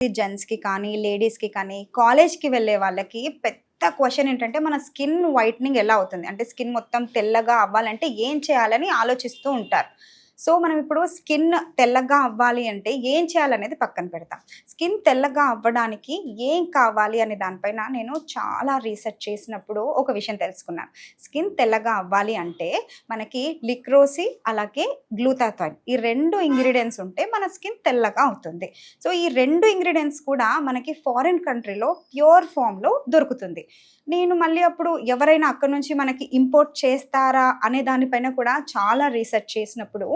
జెంట్స్‌కి కానీ, లేడీస్‌కి కానీ, కాలేజ్‌కి వెళ్ళే వాళ్ళకి పెద్ద క్వెషన్ ఏంటంటే, మన స్కిన్ వైట్నింగ్ ఎలా అవుతుంది? అంటే స్కిన్ మొత్తం తెల్లగా అవ్వాలంటే ఏం చేయాలని ఆలోచిస్తూ ఉంటారు. సో, మనం ఇప్పుడు స్కిన్ తెల్లగా అవ్వాలి అంటే ఏం చేయాలనేది పక్కన పెడతాం. స్కిన్ తెల్లగా అవ్వడానికి ఏం కావాలి అనే దానిపైన నేను చాలా రీసెర్చ్ చేసినప్పుడు ఒక విషయం తెలుసుకున్నాను. స్కిన్ తెల్లగా అవ్వాలి అంటే మనకి లిక్రోసి అలాగే గ్లూటాథైన్ ఈ 2 ఇంగ్రీడియెంట్స్ ఉంటే మన స్కిన్ తెల్లగా అవుతుంది. సో, ఈ 2 ఇంగ్రీడియెంట్స్ కూడా మనకి ఫారిన్ కంట్రీలో ప్యూర్ ఫామ్‌లో దొరుకుతుంది. నేను మళ్ళీ అప్పుడు ఎవరైనా అక్కడి నుంచి మనకి ఇంపోర్ట్ చేస్తారా అనే దానిపైన కూడా చాలా రీసెర్చ్ చేసినప్పుడు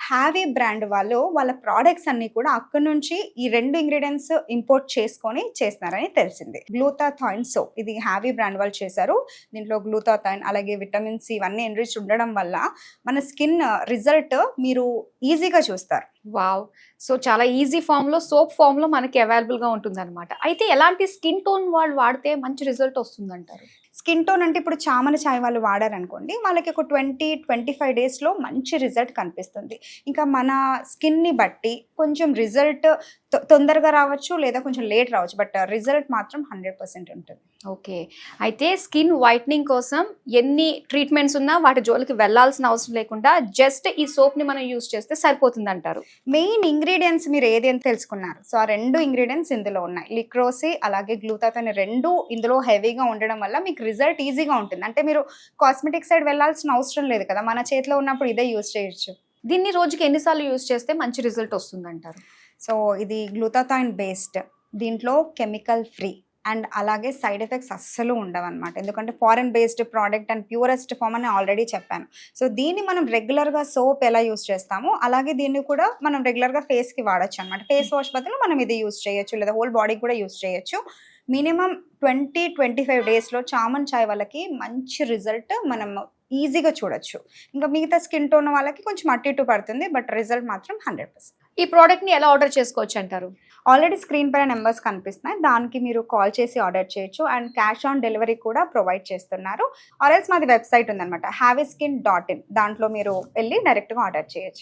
హ్యావీ బ్రాండ్ వాళ్ళు వాళ్ళ ప్రొడక్ట్స్ అన్నీ కూడా అక్కడి నుంచి ఈ 2 ఇంగ్రీడియెంట్స్ ఇంపోర్ట్ చేసుకొని చేస్తున్నారని తెలిసింది. గ్లూటాథైన్ సోప్ ఇది హ్యావీ బ్రాండ్ వాళ్ళు చేశారు. దీంట్లో గ్లూటాథైన్ అలాగే విటమిన్ సి ఇవన్నీ ఎన్రిచ్ ఉండడం వల్ల మన స్కిన్ రిజల్ట్ మీరు ఈజీగా చూస్తారు. వావ్! సో, చాలా ఈజీ ఫామ్‌లో, సోప్ ఫామ్‌లో మనకి అవైలబుల్‌గా ఉంటుందనమాట. అయితే ఎలాంటి స్కిన్ టోన్ వాళ్ళు వాడితే మంచి రిజల్ట్ వస్తుందంటారు? స్కిన్ టోన్ అంటే ఇప్పుడు చామన ఛాయ్ వాళ్ళు వాడారనుకోండి, వాళ్ళకి ఒక 25 డేస్‌లో మంచి రిజల్ట్ కనిపిస్తుంది. ఇంకా మన స్కిన్‌ని బట్టి కొంచెం రిజల్ట్ తొందరగా రావచ్చు, లేదా కొంచెం లేట్ రావచ్చు. బట్ రిజల్ట్ మాత్రం 100% ఉంటుంది. ఓకే. అయితే స్కిన్ వైట్నింగ్ కోసం ఎన్ని ట్రీట్మెంట్స్ ఉన్నా వాటి జోలికి వెళ్ళాల్సిన అవసరం లేకుండా జస్ట్ ఈ సోప్‌ని మనం యూజ్ చేస్తే సరిపోతుందంటారు. మెయిన్ ఇంగ్రీడియెంట్స్ మీరు ఏది అని తెలుసుకున్నారు. సో, ఆ 2 ఇంగ్రీడియెంట్స్ ఇందులో ఉన్నాయి. లిక్రోసి అలాగే గ్లూటాథైన్ 2 ఇందులో హెవీగా ఉండడం వల్ల మీకు రిజల్ట్ ఈజీగా ఉంటుంది. అంటే మీరు కాస్మెటిక్ సైడ్ వెళ్ళాల్సిన అవసరం లేదు కదా! మన చేతిలో ఉన్నప్పుడు ఇదే యూజ్ చేయొచ్చు. దీన్ని రోజుకి ఎన్ని సార్లు యూజ్ చేస్తే మంచి రిజల్ట్ వస్తుందంటారు? సో, ఇది గ్లూటాథైన్ బేస్డ్. దీంట్లో కెమికల్ ఫ్రీ అండ్ అలాగే సైడ్ ఎఫెక్ట్స్ అస్సలు ఉండవన్నమాట. ఎందుకంటే foreign based product and purest form అని ఆల్రెడీ చెప్పాను. సో, దీన్ని మనం రెగ్యులర్‌గా సోప్ ఎలా యూజ్ చేస్తామో అలాగే దీన్ని కూడా మనం రెగ్యులర్‌గా ఫేస్‌కి వాడొచ్చు అనమాట. ఫేస్ వాష్ బదులు మనం ఇది యూజ్ చేయొచ్చు, లేదా హోల్ బాడీకి కూడా యూజ్ చేయొచ్చు. మినిమమ్ 25 డేస్‌లో చామన్ చాయ్ వాళ్ళకి మంచి రిజల్ట్ మనం ఈజీగా చూడొచ్చు. ఇంకా మిగతా స్కిన్ టోన్ వాళ్ళకి కొంచెం అటు ఇటు పడుతుంది. బట్ రిజల్ట్ మాత్రం 100%. ఈ ప్రోడక్ట్‌ని ఎలా ఆర్డర్ చేసుకోవచ్చు అంటారు? ఆల్రెడీ స్క్రీన్ పైన నెంబర్స్ కనిపిస్తున్నాయి. దానికి మీరు కాల్ చేసి ఆర్డర్ చేయొచ్చు అండ్ క్యాష్ ఆన్ డెలివరీ కూడా ప్రొవైడ్ చేస్తున్నారు. ఆర్ ఎల్స్ మాది వెబ్సైట్ ఉందన్నమాట, haveskin.in. దాంట్లో మీరు వెళ్ళి డైరెక్ట్‌గా ఆర్డర్ చేయొచ్చు.